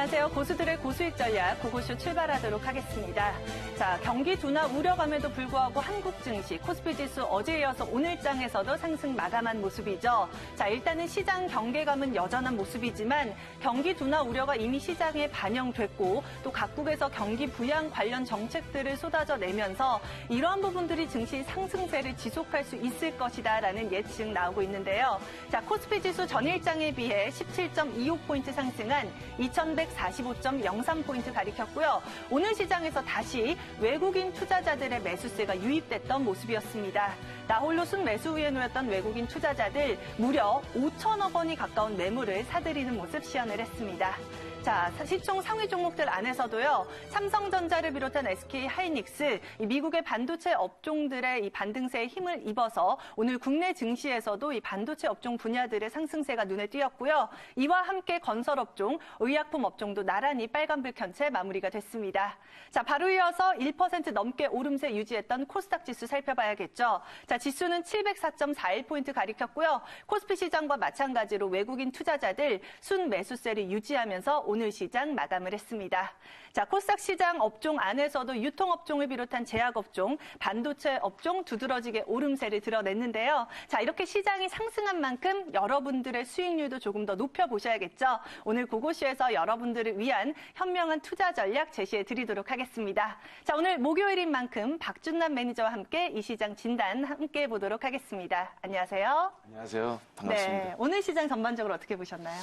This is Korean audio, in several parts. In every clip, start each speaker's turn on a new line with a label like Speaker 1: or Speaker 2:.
Speaker 1: 안녕하세요. 고수들의 고수익 전략 고고쇼 출발하도록 하겠습니다. 자, 경기 둔화 우려감에도 불구하고 한국 증시 코스피 지수 어제에 이어서 오늘장에서도 상승 마감한 모습이죠. 자, 일단은 시장 경계감은 여전한 모습이지만 경기 둔화 우려가 이미 시장에 반영됐고 또 각국에서 경기 부양 관련 정책들을 쏟아져 내면서 이러한 부분들이 증시 상승세를 지속할 수 있을 것이다라는 예측 나오고 있는데요. 자, 코스피 지수 전일장에 비해 17.25포인트 상승한 2145.03포인트 가리켰고요. 오늘 시장에서 다시 외국인 투자자들의 매수세가 유입됐던 모습이었습니다. 나홀로 순매수 위에 놓였던 외국인 투자자들 무려 5천억 원이 가까운 매물을 사들이는 모습 시연을 했습니다. 자, 시총 상위 종목들 안에서도요, 삼성전자를 비롯한 SK하이닉스, 미국의 반도체 업종들의 이 반등세에 힘을 입어서 오늘 국내 증시에서도 이 반도체 업종 분야들의 상승세가 눈에 띄었고요. 이와 함께 건설업종, 의약품 업종도 나란히 빨간불 켠 채 마무리가 됐습니다. 자, 바로 이어서 1% 넘게 오름세 유지했던 코스닥 지수 살펴봐야겠죠. 자, 지수는 704.41포인트 가리켰고요. 코스피 시장과 마찬가지로 외국인 투자자들 순매수세를 유지하면서 오늘 시장 마감을 했습니다. 자, 코스닥 시장 업종 안에서도 유통업종을 비롯한 제약업종, 반도체 업종 두드러지게 오름세를 드러냈는데요. 자, 이렇게 시장이 상승한 만큼 여러분들의 수익률도 조금 더 높여보셔야겠죠. 오늘 고고쇼에서 여러분들을 위한 현명한 투자 전략 제시해 드리도록 하겠습니다. 자, 오늘 목요일인 만큼 박준남 매니저와 함께 이 시장 진단 함께 보도록 하겠습니다. 안녕하세요.
Speaker 2: 안녕하세요. 반갑습니다.
Speaker 1: 네, 오늘 시장 전반적으로 어떻게 보셨나요?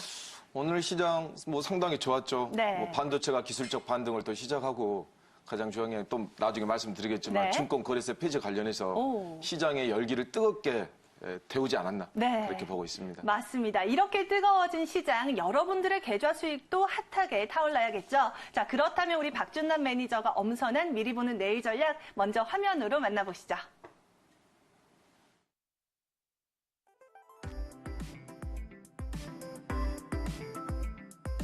Speaker 2: 오늘 시장 상당히 좋았죠.
Speaker 1: 네.
Speaker 2: 반도체가 기술적 반등을 또 시작하고 가장 중요한 게 또 나중에 말씀드리겠지만
Speaker 1: 네.
Speaker 2: 증권거래세 폐지 관련해서 시장의 열기를 뜨겁게 태우지 않았나
Speaker 1: 네.
Speaker 2: 그렇게 보고 있습니다.
Speaker 1: 맞습니다. 이렇게 뜨거워진 시장 여러분들의 계좌 수익도 핫하게 타올라야겠죠. 자, 그렇다면 우리 박준남 매니저가 엄선한 미리 보는 내일 전략 먼저 화면으로 만나보시죠.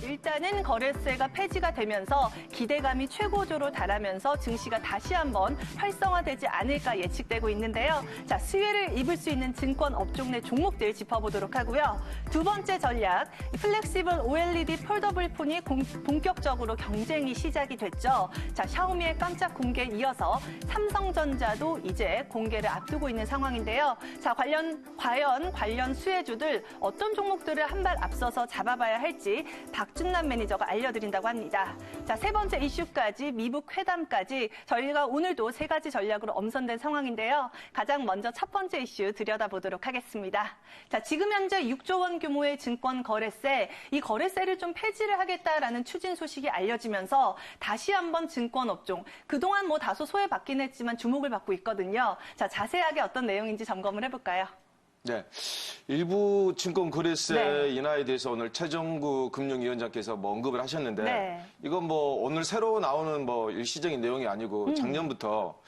Speaker 1: 일단은 거래세가 폐지가 되면서 기대감이 최고조로 달하면서 증시가 다시 한번 활성화되지 않을까 예측되고 있는데요. 자, 수혜를 입을 수 있는 증권 업종 내 종목들 짚어보도록 하고요. 두 번째 전략, 플렉시블 OLED 폴더블 폰이 본격적으로 경쟁이 시작이 됐죠. 자, 샤오미의 깜짝 공개에 이어서 삼성전자도 이제 공개를 앞두고 있는 상황인데요. 자, 과연 관련 수혜주들 어떤 종목들을 한 발 앞서서 잡아봐야 할지 박준남 매니저가 알려드린다고 합니다. 자, 세 번째 이슈까지 미북 회담까지 저희가 오늘도 세 가지 전략으로 엄선된 상황인데요. 가장 먼저 첫 번째 이슈 들여다보도록 하겠습니다. 자, 지금 현재 6조 원 규모의 증권 거래세, 이 거래세를 좀 폐지를 하겠다라는 추진 소식이 알려지면서 다시 한번 증권 업종, 그동안 다소 소외받긴 했지만 주목을 받고 있거든요. 자, 자세하게 어떤 내용인지 점검을 해볼까요?
Speaker 2: 네, 일부 증권거래세
Speaker 1: 네.
Speaker 2: 인하에 대해서 오늘 최정구 금융위원장께서 언급을 하셨는데
Speaker 1: 네.
Speaker 2: 이건 오늘 새로 나오는 일시적인 내용이 아니고 작년부터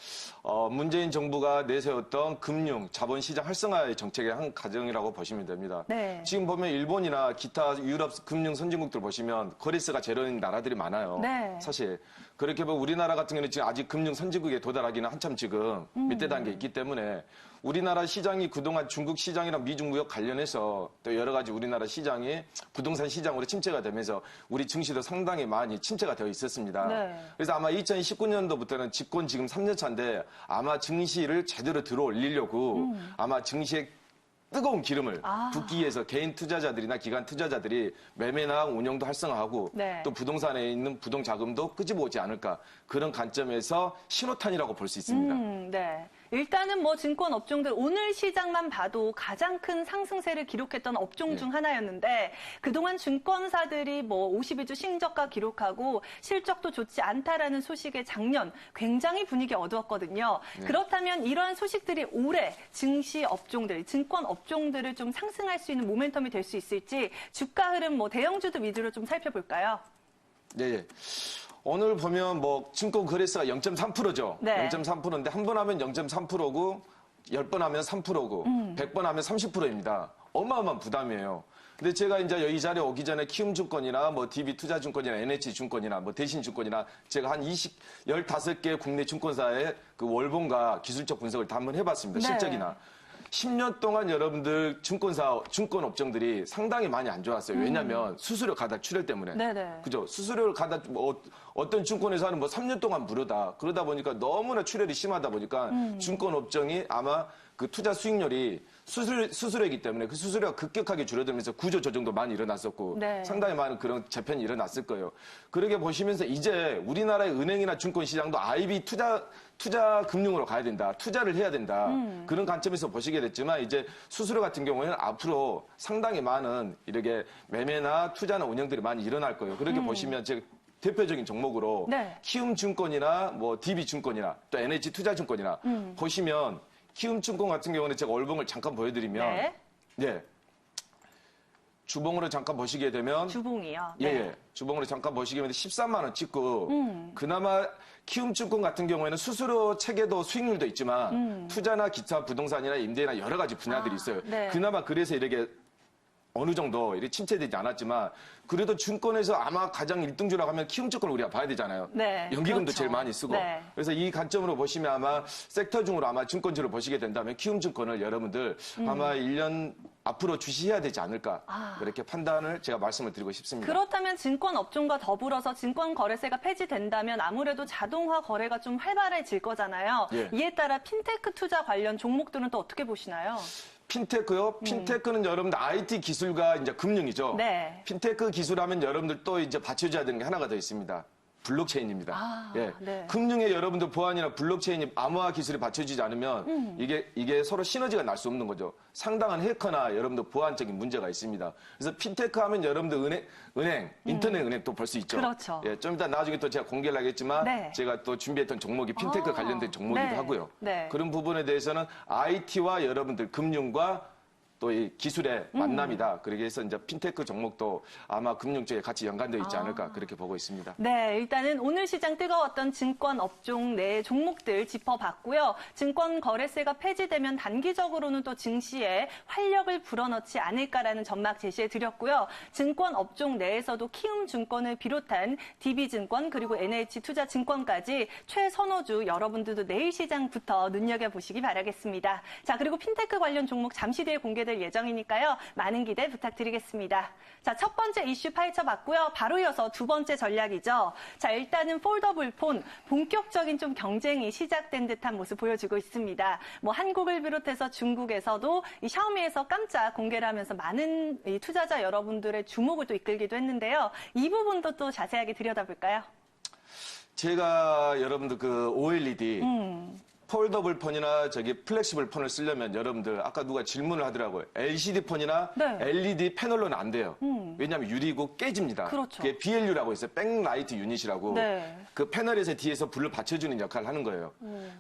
Speaker 2: 문재인 정부가 내세웠던 금융, 자본시장 활성화의 정책의 한 과정이라고 보시면 됩니다.
Speaker 1: 네.
Speaker 2: 지금 보면 일본이나 기타 유럽 금융 선진국들 보시면 거래세가 제로인 나라들이 많아요.
Speaker 1: 네.
Speaker 2: 사실 그렇게 보면 우리나라 같은 경우는 지금 아직 금융 선진국에 도달하기는 한참 지금 밑에 단계에 있기 때문에 우리나라 시장이 그동안 중국 시장이랑 미중 무역 관련해서 또 여러 가지 우리나라 시장이 부동산 시장으로 침체가 되면서 우리 증시도 상당히 많이 침체가 되어 있었습니다.
Speaker 1: 네.
Speaker 2: 그래서 아마 2019년도부터는 집권 지금 3년 차인데 아마 증시를 제대로 들어올리려고 아마 증시에 뜨거운 기름을 붓기 위해서 개인 투자자들이나 기관 투자자들이 매매나 운영도 활성화하고
Speaker 1: 네.
Speaker 2: 또 부동산에 있는 부동 자금도 끄집어오지 않을까 그런 관점에서 신호탄이라고 볼 수 있습니다.
Speaker 1: 네. 일단은 증권 업종들 오늘 시장만 봐도 가장 큰 상승세를 기록했던 업종 중 하나였는데 그동안 증권사들이 52주 신저가 기록하고 실적도 좋지 않다라는 소식에 작년 굉장히 분위기 어두웠거든요. 그렇다면 이러한 소식들이 올해 증시 업종들, 증권 업종들을 좀 상승할 수 있는 모멘텀이 될 수 있을지 주가 흐름 대형주도 위주로 좀 살펴볼까요?
Speaker 2: 네. 오늘 보면 증권 거래세가 0.3%죠.
Speaker 1: 네.
Speaker 2: 0.3%인데 한 번 하면 0.3%고 10번 하면 3%고 100번 하면 30%입니다. 어마어마한 부담이에요. 근데 제가 이제 이 자리에 오기 전에 키움증권이나 DB투자증권이나 NH증권이나 대신증권이나 제가 한 15개 국내 증권사의 그 월봉과 기술적 분석을 다 한번 해봤습니다.
Speaker 1: 네.
Speaker 2: 실적이나. 10년 동안 여러분들 증권 업종들이 상당히 많이 안 좋았어요. 왜냐하면 수수료 가다 출혈 때문에.
Speaker 1: 네네.
Speaker 2: 그죠? 수수료를 가다 어떤 증권회사는 뭐 3년 동안 무료다. 그러다 보니까 너무나 출혈이 심하다 보니까 증권 업종이 아마 그 투자 수익률이 수수료이기 때문에 그 수수료가 급격하게 줄어들면서 구조 조정도 많이 일어났었고
Speaker 1: 네.
Speaker 2: 상당히 많은 그런 재편이 일어났을 거예요. 그러게 보시면서 이제 우리나라의 은행이나 증권 시장도 IB 투자 금융으로 가야 된다. 투자를 해야 된다. 그런 관점에서 보시게 됐지만 이제 수수료 같은 경우에는 앞으로 상당히 많은 이렇게 매매나 투자나 운영들이 많이 일어날 거예요. 그렇게 보시면 제가 대표적인 종목으로
Speaker 1: 네.
Speaker 2: 키움증권이나 뭐 DB증권이나 또 NH투자증권이나 보시면 키움증권 같은 경우는 제가 월봉을 잠깐 보여드리면
Speaker 1: 네.
Speaker 2: 네. 주봉으로 잠깐 보시게 되면
Speaker 1: 주봉이요.
Speaker 2: 예, 예. 주봉으로 잠깐 보시게 되면 13만 원 찍고 그나마 키움증권 같은 경우에는 수수료 체계도 수익률도 있지만 투자나 기타 부동산이나 임대나 여러 가지 분야들이 있어요.
Speaker 1: 네.
Speaker 2: 그나마 그래서 이렇게 어느 정도 이렇게 침체되지 않았지만 그래도 증권에서 아마 가장 1등주라고 하면 키움증권을 우리가 봐야 되잖아요.
Speaker 1: 네,
Speaker 2: 연기금도
Speaker 1: 그렇죠.
Speaker 2: 제일 많이 쓰고.
Speaker 1: 네.
Speaker 2: 그래서 이 관점으로 보시면 아마 섹터 중으로 아마 증권주를 보시게 된다면 키움증권을 여러분들 아마 1년 앞으로 주시해야 되지 않을까. 그렇게 판단을 제가 말씀을 드리고 싶습니다.
Speaker 1: 그렇다면 증권 업종과 더불어서 증권 거래세가 폐지된다면 아무래도 자동화 거래가 좀 활발해질 거잖아요.
Speaker 2: 예.
Speaker 1: 이에 따라 핀테크 투자 관련 종목들은 또 어떻게 보시나요?
Speaker 2: 핀테크요? 핀테크는 여러분들 IT 기술과 이제 금융이죠.
Speaker 1: 네.
Speaker 2: 핀테크 기술하면 여러분들 또 이제 받쳐줘야 되는 게 하나가 더 있습니다. 블록체인입니다. 예.
Speaker 1: 네.
Speaker 2: 금융에 여러분들 보안이나 블록체인이 암호화 기술이 받쳐지지 않으면 이게 서로 시너지가 날 수 없는 거죠. 상당한 해커나 여러분들 보안적인 문제가 있습니다. 그래서 핀테크 하면 여러분들 은행, 인터넷 은행 또 볼 수 있죠.
Speaker 1: 그렇죠.
Speaker 2: 예, 좀 이따 나중에 또 제가 공개를 하겠지만
Speaker 1: 네.
Speaker 2: 제가 또 준비했던 종목이 핀테크 관련된 종목이기도
Speaker 1: 네.
Speaker 2: 하고요.
Speaker 1: 네.
Speaker 2: 그런 부분에 대해서는 IT와 여러분들 금융과 또 이 기술의 만남이다. 그렇게 해서 이제 핀테크 종목도 아마 금융 쪽에 같이 연관되어 있지 않을까 그렇게 보고 있습니다.
Speaker 1: 네, 일단은 오늘 시장 뜨거웠던 증권 업종 내 종목들 짚어봤고요. 증권 거래세가 폐지되면 단기적으로는 또 증시에 활력을 불어넣지 않을까라는 전망 제시해드렸고요. 증권 업종 내에서도 키움증권을 비롯한 DB증권 그리고 NH투자증권까지 최선호주 여러분들도 내일 시장부터 눈여겨보시기 바라겠습니다. 자, 그리고 핀테크 관련 종목 잠시 뒤에 공개될 예정이니까요. 많은 기대 부탁드리겠습니다. 자, 첫 번째 이슈 파헤쳐봤고요. 바로 이어서 두 번째 전략이죠. 자, 일단은 폴더블 폰 본격적인 좀 경쟁이 시작된 듯한 모습 보여주고 있습니다. 뭐 한국을 비롯해서 중국에서도 이 샤오미에서 깜짝 공개를 하면서 많은 이 투자자 여러분들의 주목을 또 이끌기도 했는데요. 이 부분도 또 자세하게 들여다볼까요?
Speaker 2: 제가 여러분들 그 OLED 폴더블 폰이나 플렉시블 폰을 쓰려면 여러분들 아까 누가 질문을 하더라고요. LCD 폰이나
Speaker 1: 네.
Speaker 2: LED 패널로는 안 돼요. 왜냐하면 유리고 깨집니다.
Speaker 1: 그렇죠.
Speaker 2: 그게 BLU라고 있어요. 백라이트 유닛이라고.
Speaker 1: 네.
Speaker 2: 그 패널에서 뒤에서 불을 받쳐주는 역할을 하는 거예요.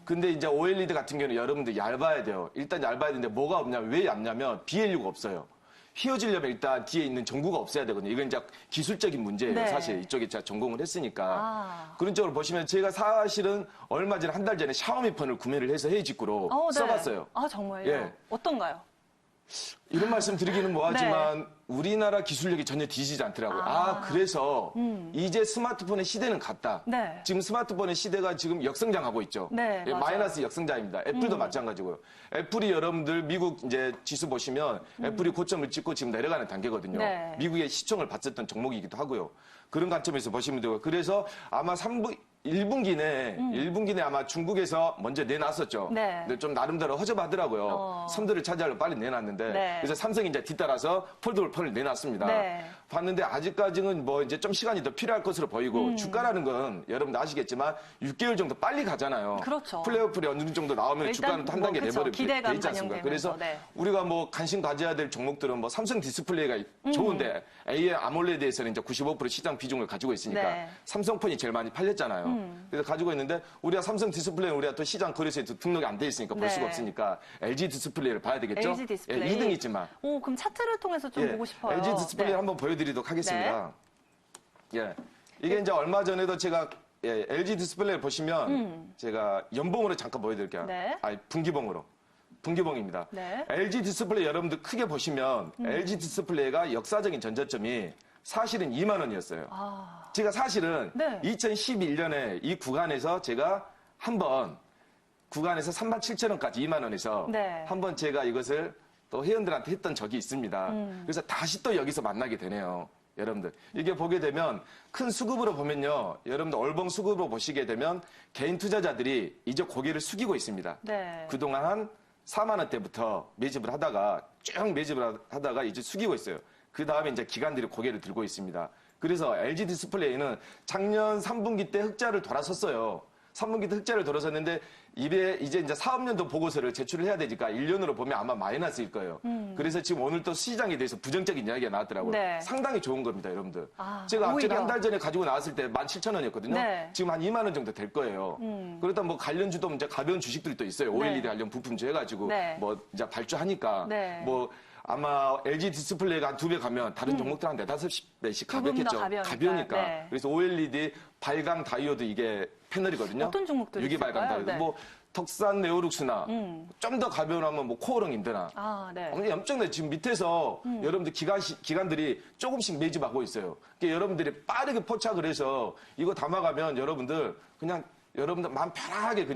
Speaker 2: 근데 이제 OLED 같은 경우는 여러분들 얇아야 돼요. 일단 얇아야 되는데 뭐가 없냐면 왜 얇냐면 BLU가 없어요. 휘어지려면 일단 뒤에 있는 전구가 없어야 되거든요. 이건 이제 기술적인 문제예요.
Speaker 1: 네.
Speaker 2: 사실 이쪽에 제가 전공을 했으니까. 그런 쪽으로 보시면 제가 사실은 얼마 전에 한 달 전에 샤오미 폰을 구매를 해서 헤이직구로
Speaker 1: 네.
Speaker 2: 써봤어요.
Speaker 1: 아, 정말요?
Speaker 2: 예.
Speaker 1: 어떤가요?
Speaker 2: 이런 말씀 드리기는 뭐하지만 우리나라 기술력이 전혀 뒤지지 않더라고요. 그래서 이제 스마트폰의 시대는 갔다.
Speaker 1: 네.
Speaker 2: 지금 스마트폰의 시대가 지금 역성장하고 있죠.
Speaker 1: 네,
Speaker 2: 예,
Speaker 1: 맞아요.
Speaker 2: 마이너스 역성장입니다. 애플도 마찬가지고요. 애플이 여러분들 미국 이제 지수 보시면 애플이 고점을 찍고 지금 내려가는 단계거든요.
Speaker 1: 네.
Speaker 2: 미국의 시총을 봤었던 종목이기도 하고요. 그런 관점에서 보시면 되고요. 그래서 아마 1분기 내에 아마 중국에서 먼저 내놨었죠.
Speaker 1: 네.
Speaker 2: 근데 좀 나름대로 허접하더라고요. 선두를 차지하려 빨리 내놨는데
Speaker 1: 네.
Speaker 2: 그래서 삼성이 이제 뒤따라서 폴더블 폰을 내놨습니다.
Speaker 1: 네.
Speaker 2: 봤는데 아직까지는 뭐 이제 좀 시간이 더 필요할 것으로 보이고 주가라는 건 여러분도 아시겠지만 6개월 정도 빨리 가잖아요.
Speaker 1: 그렇죠.
Speaker 2: 플레이오프리 어느 정도 나오면
Speaker 1: 일단
Speaker 2: 주가는 또 한
Speaker 1: 뭐
Speaker 2: 단계
Speaker 1: 그쵸.
Speaker 2: 내버려
Speaker 1: 기대감
Speaker 2: 돼 있지 않습니까?
Speaker 1: 반영되면서,
Speaker 2: 그래서
Speaker 1: 네.
Speaker 2: 우리가 뭐 관심 가져야 될 종목들은 뭐 삼성 디스플레이가 좋은데 AI 아몰레드에서는 이제 95% 시장 비중을 가지고 있으니까
Speaker 1: 네.
Speaker 2: 삼성폰이 제일 많이 팔렸잖아요. 그래서 가지고 있는데 우리가 삼성 디스플레이는 우리가 또 시장 거래소에 등록이 안 돼 있으니까 볼
Speaker 1: 네.
Speaker 2: 수가 없으니까 LG 디스플레이를 봐야 되겠죠?
Speaker 1: LG 디스플레이.
Speaker 2: 예, 2등이지만.
Speaker 1: 오, 그럼 차트를 통해서 좀 보고 싶어요.
Speaker 2: LG 디스플레이
Speaker 1: 네.
Speaker 2: 한번 보여드리도록 하겠습니다. 예, 이게 이제 얼마 전에도 제가 LG 디스플레이를 보시면 제가 연봉으로 잠깐 보여드릴게요.
Speaker 1: 네.
Speaker 2: 아니 분기봉으로. 분기봉입니다.
Speaker 1: 네.
Speaker 2: LG 디스플레이 여러분들 크게 보시면 LG 디스플레이가 역사적인 전저점이 사실은 2만 원이었어요. 제가 사실은
Speaker 1: 네.
Speaker 2: 2011년에 이 구간에서 제가 한번 구간에서 37,000원까지 2만 원에서
Speaker 1: 네.
Speaker 2: 한번 제가 이것을 또 회원들한테 했던 적이 있습니다. 그래서 다시 또 여기서 만나게 되네요. 여러분들 이게 보게 되면 큰 수급으로 보면요. 여러분들 얼봉 수급으로 보시게 되면 개인 투자자들이 이제 고개를 숙이고 있습니다.
Speaker 1: 네.
Speaker 2: 그동안 한 4만 원대부터 매집을 하다가 쭉 매집을 하다가 이제 숙이고 있어요. 그 다음에 이제 기관들이 고개를 들고 있습니다. 그래서 LG 디스플레이는 작년 3분기 때 흑자를 돌아섰어요. 3분기 때 흑자를 돌아섰는데 이제 사업년도 보고서를 제출을 해야 되니까 1년으로 보면 아마 마이너스일 거예요. 그래서 지금 오늘 또 시장에 대해서 부정적인 이야기가 나왔더라고요.
Speaker 1: 네.
Speaker 2: 상당히 좋은 겁니다, 여러분들.
Speaker 1: 아,
Speaker 2: 제가
Speaker 1: 오히려.
Speaker 2: 한 달 전에 가지고 나왔을 때 17,000원이었거든요.
Speaker 1: 네.
Speaker 2: 지금 한 2만 원 정도 될 거예요. 그러다 뭐 관련주도 이제 가벼운 주식들도 있어요. OLED 관련 부품주 해가지고
Speaker 1: 네.
Speaker 2: 뭐 이제 발주하니까
Speaker 1: 네.
Speaker 2: 뭐 아마 LG 디스플레이가 한 2배 가면 다른 종목들 한 4-5배씩
Speaker 1: 조금 더
Speaker 2: 가볍겠죠.
Speaker 1: 가벼우니까. 네.
Speaker 2: 그래서 OLED 발광 다이오드 이게 패널이거든요.
Speaker 1: 어떤 종목들이
Speaker 2: 유기 발광
Speaker 1: 있을까요?
Speaker 2: 다이오드.
Speaker 1: 네.
Speaker 2: 뭐 덕산 네오룩스나 좀 더 가벼우면 뭐 코어롱 인드나
Speaker 1: 아, 네.
Speaker 2: 엄청나게 지금 밑에서 여러분들 기관들이 조금씩 매집하고 있어요. 그러니까 여러분들이 빠르게 포착을 해서 이거 담아가면 여러분들 마음 편하게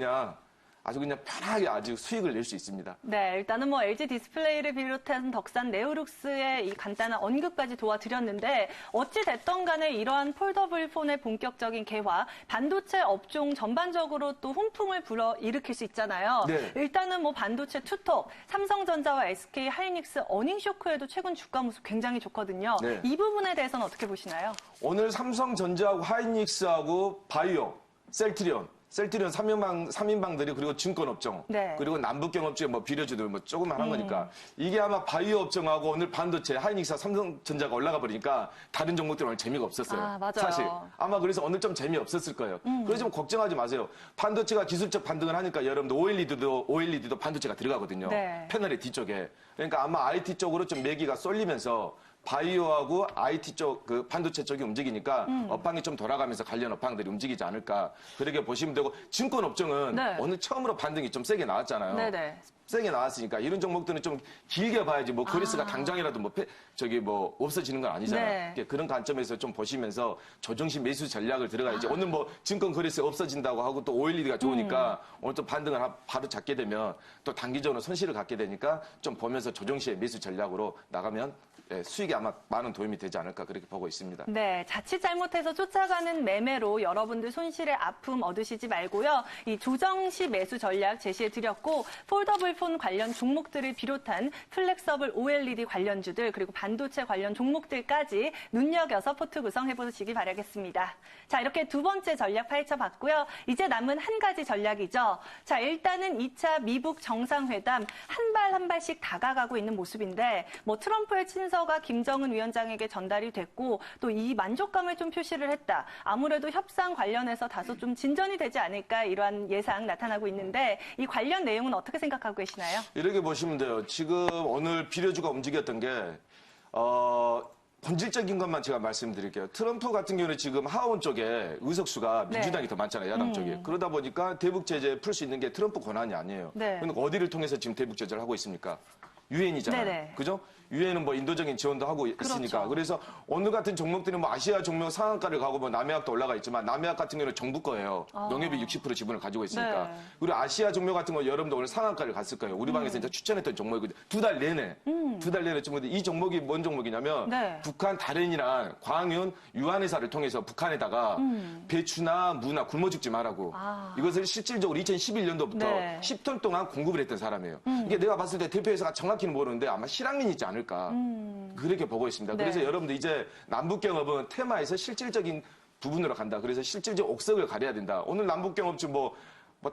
Speaker 2: 아주 그냥 편하게 아주 수익을 낼 수 있습니다.
Speaker 1: 네, 일단은 뭐 LG 디스플레이를 비롯한 덕산 네오룩스의 이 간단한 언급까지 도와드렸는데 어찌 됐던 간에 이러한 폴더블 폰의 본격적인 개화, 반도체 업종 전반적으로 또 훈풍을 불어일으킬 수 있잖아요.
Speaker 2: 네.
Speaker 1: 일단은 뭐 반도체 투톱, 삼성전자와 SK 하이닉스 어닝 쇼크에도 최근 주가 모습 굉장히 좋거든요.
Speaker 2: 네.
Speaker 1: 이 부분에 대해서는 어떻게 보시나요?
Speaker 2: 오늘 삼성전자하고 하이닉스하고 바이오, 셀트리온 3인방들이 그리고 증권업종
Speaker 1: 네.
Speaker 2: 그리고 남북경업주의 뭐 비료주들 뭐 조금만 한 거니까 이게 아마 바이오 업종하고 오늘 반도체 하이닉스와 삼성전자가 올라가 버리니까 다른 종목들은 오늘 재미가 없었어요.
Speaker 1: 아, 맞아요.
Speaker 2: 사실 아마 그래서 오늘 좀 재미없었을 거예요. 그래서 좀 걱정하지 마세요. 반도체가 기술적 반등을 하니까 여러분들 OLED도 반도체가 들어가거든요.
Speaker 1: 네.
Speaker 2: 패널의 뒤쪽에. 그러니까 아마 IT 쪽으로 좀 매기가 쏠리면서 바이오하고 IT 쪽, 그 반도체 쪽이 움직이니까 업황이 좀 돌아가면서 관련 업황들이 움직이지 않을까. 그렇게 보시면 되고, 증권 업종은
Speaker 1: 네.
Speaker 2: 오늘 처음으로 반등이 좀 세게 나왔잖아요.
Speaker 1: 네네.
Speaker 2: 세게 나왔으니까 이런 종목들은 좀 길게 봐야지 뭐 그리스가 당장이라도 없어지는 건 아니잖아요.
Speaker 1: 네.
Speaker 2: 그러니까 그런 관점에서 좀 보시면서 조정식 매수 전략을 들어가야지. 오늘 뭐 증권 거래세 없어진다고 하고 또 OLED가 좋으니까 오늘 또 반등을 바로 잡게 되면 또 단기적으로 손실을 갖게 되니까 좀 보면서 조정시의 매수 전략으로 나가면 수익에 아마 많은 도움이 되지 않을까 그렇게 보고 있습니다.
Speaker 1: 네, 자칫 잘못해서 쫓아가는 매매로 여러분들 손실의 아픔 얻으시지 말고요. 이 조정시 매수 전략 제시해 드렸고 폴더블 폰 관련 종목들을 비롯한 플렉서블 OLED 관련주들 그리고 반도체 관련 종목들까지 눈여겨서 포트 구성해 보시기 바라겠습니다. 자, 이렇게 두 번째 전략 파헤쳐 봤고요. 이제 남은 한 가지 전략이죠. 자, 일단은 2차 미북 정상회담 한 발 한 발씩 다가가고 있는 모습인데 뭐 트럼프의 친서가 김정은 위원장에게 전달이 됐고 또 이 만족감을 좀 표시를 했다. 아무래도 협상 관련해서 다소 좀 진전이 되지 않을까 이러한 예상 나타나고 있는데 이 관련 내용은 어떻게 생각하고 계시나요?
Speaker 2: 이렇게 보시면 돼요. 지금 오늘 비료주가 움직였던 게 본질적인 것만 제가 말씀드릴게요. 트럼프 같은 경우는 지금 하원 쪽에 의석수가 민주당이 더 많잖아요. 야당 쪽에. 그러다 보니까 대북 제재 풀 수 있는 게 트럼프 권한이 아니에요.
Speaker 1: 네.
Speaker 2: 그러니까 어디를 통해서 지금 대북 제재를 하고 있습니까? 유엔이잖아요.
Speaker 1: 네네.
Speaker 2: 그죠? 유엔은 뭐 인도적인 지원도 하고 있으니까.
Speaker 1: 그렇죠.
Speaker 2: 그래서 오늘 같은 종목들은 뭐 아시아 종목 상한가를 가고 뭐 남해학도 올라가 있지만 남해학 같은 경우는 정부 거예요. 농협이 60% 지분을 가지고 있으니까.
Speaker 1: 네.
Speaker 2: 그리고 아시아 종목 같은 거 여러분도 오늘 상한가를 갔을 거예요. 우리 방에서 이제 추천했던 종목이거든요. 두 달 내내. 두 달 내내 종목인데 이 종목이 뭔 종목이냐면
Speaker 1: 네.
Speaker 2: 북한 다렌이나 광윤 유한회사를 통해서 북한에다가 배추나 무나 굶어 죽지 말라고
Speaker 1: 아.
Speaker 2: 이것을 실질적으로 2011년도부터
Speaker 1: 네.
Speaker 2: 10톤 동안 공급을 했던 사람이에요. 이게 내가 봤을 때 대표회사가 정확히는 모르는데 아마 실황민이 있지 않을까. 그렇게 보고 있습니다.
Speaker 1: 네.
Speaker 2: 그래서 여러분들 이제 남북경협은 테마에서 실질적인 부분으로 간다. 그래서 실질적 옥석을 가려야 된다. 오늘 남북경협주 뭐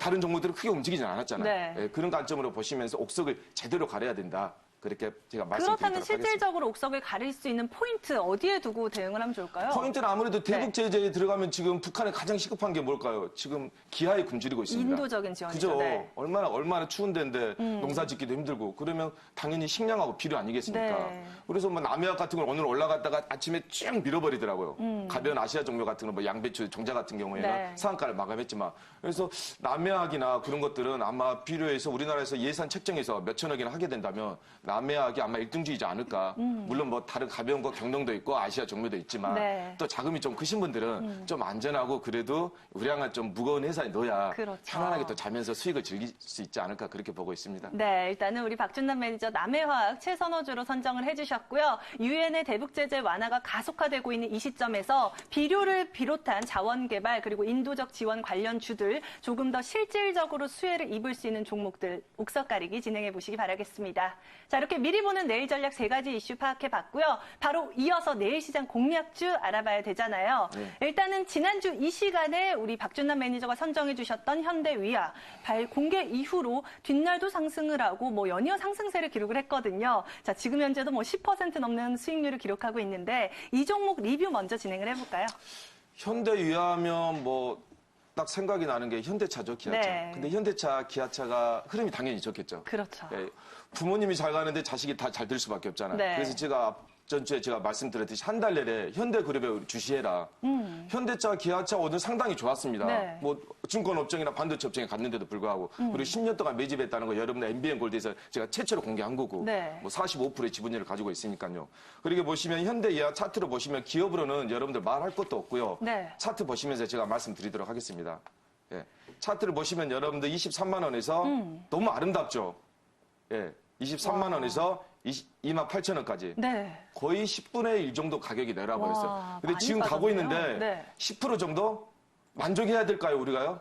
Speaker 2: 다른 종목들은 크게 움직이지 않았잖아요.
Speaker 1: 네.
Speaker 2: 예, 그런 관점으로 보시면서 옥석을 제대로 가려야 된다. 그렇게 제가
Speaker 1: 그렇다면
Speaker 2: 말씀드리도록 하겠습니다.
Speaker 1: 실질적으로 옥석을 가릴 수 있는 포인트 어디에 두고 대응을 하면 좋을까요?
Speaker 2: 포인트는 아무래도
Speaker 1: 네.
Speaker 2: 대북 제재에 들어가면 지금 북한에 가장 시급한 게 뭘까요? 지금 기하에 굶주리고 있습니다.
Speaker 1: 인도적인 지원이죠.
Speaker 2: 그죠?
Speaker 1: 네.
Speaker 2: 얼마나 추운 데인데 농사 짓기도 힘들고 그러면 당연히 식량하고 비료 아니겠습니까?
Speaker 1: 네.
Speaker 2: 그래서 뭐 남해안 같은 걸 오늘 올라갔다가 아침에 쭉 밀어버리더라고요. 가벼운 아시아 종묘 같은 거 뭐 양배추, 정자 같은 경우에는
Speaker 1: 네.
Speaker 2: 상한가를 마감했지만 그래서 남해안이나 그런 것들은 아마 필요해서 우리나라에서 예산 책정해서 몇천억이나 하게 된다면 남해학이 아마 1등주이지 않을까. 물론 뭐 다른 가벼운 거 경동도 있고 아시아 종묘도 있지만
Speaker 1: 네.
Speaker 2: 또 자금이 좀 크신 분들은 좀 안전하고 그래도 우량한 좀 무거운 회사에 넣어야
Speaker 1: 그렇죠.
Speaker 2: 편안하게 또 자면서 수익을 즐길 수 있지 않을까 그렇게 보고 있습니다.
Speaker 1: 네, 일단은 우리 박준남 매니저 남해화학 최선호주로 선정을 해주셨고요. 유엔의 대북 제재 완화가 가속화되고 있는 이 시점에서 비료를 비롯한 자원 개발 그리고 인도적 지원 관련 주들 조금 더 실질적으로 수혜를 입을 수 있는 종목들 옥석 가리기 진행해 보시기 바라겠습니다. 자, 이렇게 미리 보는 내일 전략 3가지 이슈 파악해 봤고요. 바로 이어서 내일 시장 공략주 알아봐야 되잖아요.
Speaker 2: 네.
Speaker 1: 일단은 지난주 이 시간에 우리 박준남 매니저가 선정해 주셨던 현대위아 공개 이후로 뒷날도 상승을 하고 뭐 연이어 상승세를 기록을 했거든요. 자, 지금 현재도 뭐 10% 넘는 수익률을 기록하고 있는데 이 종목 리뷰 먼저 진행을 해볼까요?
Speaker 2: 현대위하면 뭐 딱 생각이 나는 게 현대차죠, 기아차.
Speaker 1: 네.
Speaker 2: 근데 현대차, 기아차가 흐름이 당연히 좋겠죠.
Speaker 1: 그렇죠.
Speaker 2: 예, 부모님이 잘 가는데 자식이 다 잘 될 수밖에 없잖아요.
Speaker 1: 네.
Speaker 2: 그래서 제가 전주에 제가 말씀드렸듯이 한 달 내내 현대그룹에 주시해라. 현대차, 기아차 오늘 상당히 좋았습니다.
Speaker 1: 네.
Speaker 2: 뭐 증권업종이나 반도체 업종에 갔는데도 불구하고 그리고 10년 동안 매집했다는 거 여러분들 MBN골드에서 제가 최초로 공개한 거고
Speaker 1: 네.
Speaker 2: 뭐 45%의 지분율을 가지고 있으니까요. 그리고 보시면 현대이하 차트로 보시면 기업으로는 여러분들 말할 것도 없고요.
Speaker 1: 네.
Speaker 2: 차트 보시면서 제가 말씀드리도록 하겠습니다. 예. 차트를 보시면 여러분들 23만 원에서 너무 아름답죠. 예. 23만 원에서 2만 8천 원까지
Speaker 1: 네.
Speaker 2: 거의 10분의 1 정도 가격이 내려버렸어요.
Speaker 1: 와,
Speaker 2: 근데
Speaker 1: 많이
Speaker 2: 지금 가고
Speaker 1: 빠졌네요.
Speaker 2: 있는데
Speaker 1: 네.
Speaker 2: 10% 정도 만족해야 될까요, 우리가요?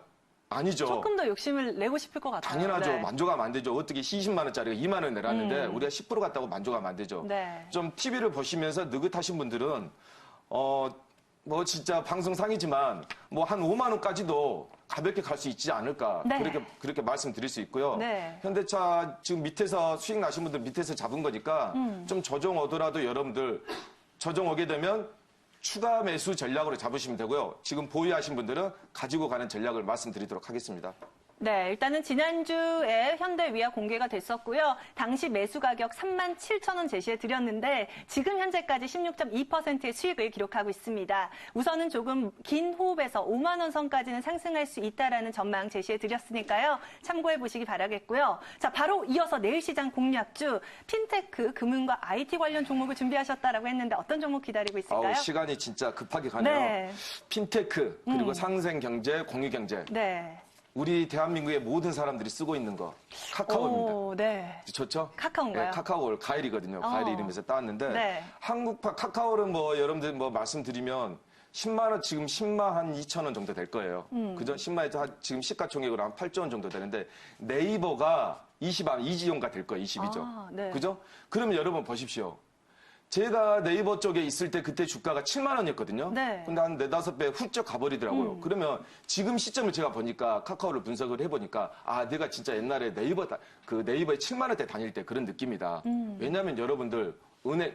Speaker 2: 아니죠.
Speaker 1: 조금 더 욕심을 내고 싶을 것 같아요.
Speaker 2: 당연하죠.
Speaker 1: 네.
Speaker 2: 만족하면 안 되죠. 어떻게 20만 원짜리가 2만 원 내놨는데 우리가 10% 갔다고 만족하면 안 되죠.
Speaker 1: 네.
Speaker 2: 좀 TV를 보시면서 느긋하신 분들은 뭐 진짜 방송상이지만 뭐 한 5만 원까지도 가볍게 갈 수 있지 않을까.
Speaker 1: 네.
Speaker 2: 그렇게 말씀드릴 수 있고요.
Speaker 1: 네.
Speaker 2: 현대차 지금 밑에서 수익 나신 분들 밑에서 잡은 거니까 좀 조정 오더라도 여러분들 조정 오게 되면 추가 매수 전략으로 잡으시면 되고요. 지금 보유하신 분들은 가지고 가는 전략을 말씀드리도록 하겠습니다.
Speaker 1: 네, 일단은 지난주에 현대위아 공개가 됐었고요. 당시 매수 가격 37,000원 제시해 드렸는데 지금 현재까지 16.2%의 수익을 기록하고 있습니다. 우선은 조금 긴 호흡에서 5만 원 선까지는 상승할 수 있다라는 전망 제시해 드렸으니까요. 참고해 보시기 바라겠고요. 자, 바로 이어서 내일 시장 공략주 핀테크 금융과 IT 관련 종목을 준비하셨다라고 했는데 어떤 종목 기다리고 있을까요?
Speaker 2: 시간이 진짜 급하게 가네요.
Speaker 1: 네.
Speaker 2: 핀테크 그리고 상생경제, 공유경제.
Speaker 1: 네.
Speaker 2: 우리 대한민국의 모든 사람들이 쓰고 있는 거 카카오입니다.
Speaker 1: 오, 네.
Speaker 2: 좋죠?
Speaker 1: 카카오인가요?
Speaker 2: 네, 카카오를 가일이거든요. 가일 이름에서 따왔는데
Speaker 1: 네.
Speaker 2: 한국파 카카오는 뭐 여러분들 뭐 말씀드리면 10만 원 지금 10만 한 2천 원 정도 될 거예요. 그죠? 10만에서 지금 시가총액으로 한 8조 원 정도 되는데 네이버가 2지원가 될 거예요. 22조.
Speaker 1: 아, 네.
Speaker 2: 그죠? 그러면 여러분 보십시오. 제가 네이버 쪽에 있을 때 그때 주가가 7만 원이었거든요.
Speaker 1: 네.
Speaker 2: 근데 한 4-5배 훌쩍 가버리더라고요. 그러면 지금 시점을 제가 보니까 카카오를 분석을 해보니까 내가 진짜 옛날에 네이버에 7만 원대 다닐 때 그런 느낌이다. 왜냐하면 여러분들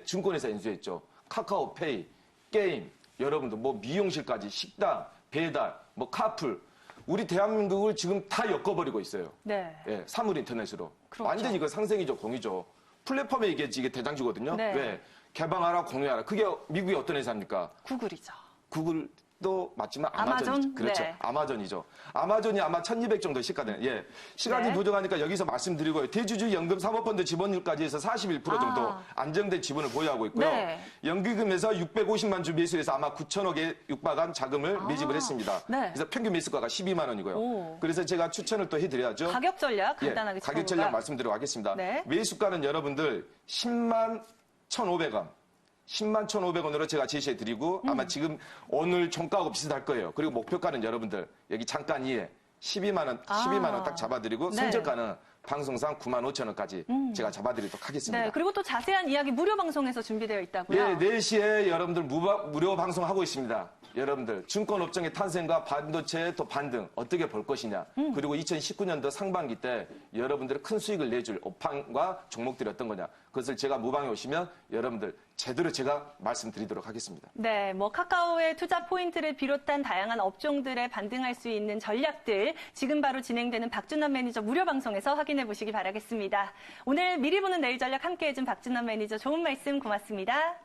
Speaker 2: 증권회사 인수했죠. 카카오페이, 게임, 여러분들 뭐 미용실까지 식당, 배달, 뭐 카풀. 우리 대한민국을 지금 다 엮어버리고 있어요.
Speaker 1: 네.
Speaker 2: 예, 사물 인터넷으로.
Speaker 1: 그렇죠.
Speaker 2: 완전히 이거 상생이죠, 공이죠. 플랫폼에 이게 대장주거든요.
Speaker 1: 네.
Speaker 2: 왜? 개방하라, 공유하라. 그게 미국이 어떤 회사입니까?
Speaker 1: 구글이죠.
Speaker 2: 구글도 맞지만
Speaker 1: 아마존?
Speaker 2: 아마존이죠. 그렇죠.
Speaker 1: 네.
Speaker 2: 아마존이죠. 아마존이 아마 1,200 정도 시가되는. 예. 시간이
Speaker 1: 네.
Speaker 2: 부족하니까 여기서 말씀드리고요. 대주주 연금 사모펀드 지분율까지 해서 41% 정도 안정된 지분을 보유하고 있고요.
Speaker 1: 네.
Speaker 2: 연기금에서 650만 주 매수해서 아마 9천억에 육박한 자금을 매집을 했습니다.
Speaker 1: 네.
Speaker 2: 그래서 평균 매수가가 12만 원이고요.
Speaker 1: 오.
Speaker 2: 그래서 제가 추천을 또 해드려야죠.
Speaker 1: 가격 전략 간단하게
Speaker 2: 가격
Speaker 1: 짚어볼까요?
Speaker 2: 전략 말씀드리도록 하겠습니다.
Speaker 1: 네.
Speaker 2: 매수가는 여러분들 10만 1,500원. 10만 1,500원으로 제가 제시해드리고 아마 지금 오늘 종가하고 비슷할 거예요. 그리고 목표가는 여러분들 여기 잠깐 이에 12만 원 딱 잡아드리고
Speaker 1: 네.
Speaker 2: 손절가는 방송상 9만 5천 원까지 제가 잡아드리도록 하겠습니다.
Speaker 1: 네, 그리고 또 자세한 이야기 무료 방송에서 준비되어 있다고요?
Speaker 2: 예, 4시에 여러분들 무료 방송하고 있습니다. 여러분들 증권업종의 탄생과 반도체 또 반등 어떻게 볼 것이냐. 그리고 2019년도 상반기 때 여러분들의 큰 수익을 내줄 업황과 종목들이 어떤 거냐. 그것을 제가 무방에 오시면 여러분들 제대로 제가 말씀드리도록 하겠습니다.
Speaker 1: 네, 뭐 카카오의 투자 포인트를 비롯한 다양한 업종들에 반등할 수 있는 전략들 지금 바로 진행되는 박준남 매니저 무료 방송에서 확인해 보시기 바라겠습니다. 오늘 미리 보는 내일 전략 함께해준 박준남 매니저 좋은 말씀 고맙습니다.